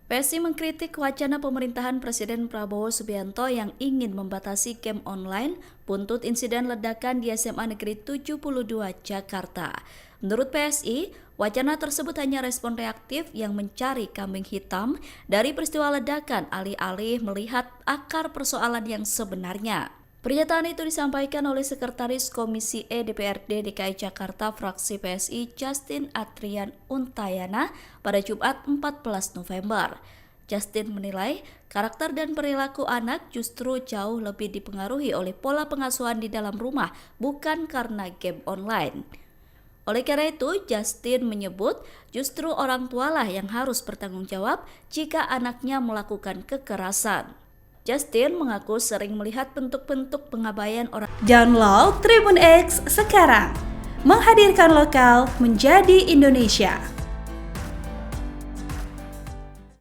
PSI mengkritik wacana pemerintahan Presiden Prabowo Subianto yang ingin membatasi game online buntut insiden ledakan di SMA Negeri 72 Jakarta. Menurut PSI, wacana tersebut hanya respon reaktif yang mencari kambing hitam dari peristiwa ledakan alih-alih melihat akar persoalan yang sebenarnya. Pernyataan itu disampaikan oleh Sekretaris Komisi E DPRD DKI Jakarta fraksi PSI Justin Adrian Untayana pada Jumat 14 November. Justin menilai karakter dan perilaku anak justru jauh lebih dipengaruhi oleh pola pengasuhan di dalam rumah, bukan karena game online. Oleh karena itu, Justin menyebut justru orang tualah yang harus bertanggung jawab jika anaknya melakukan kekerasan. Justin mengaku sering melihat bentuk-bentuk pengabaian orang. Download Tribun X sekarang, menghadirkan lokal menjadi Indonesia.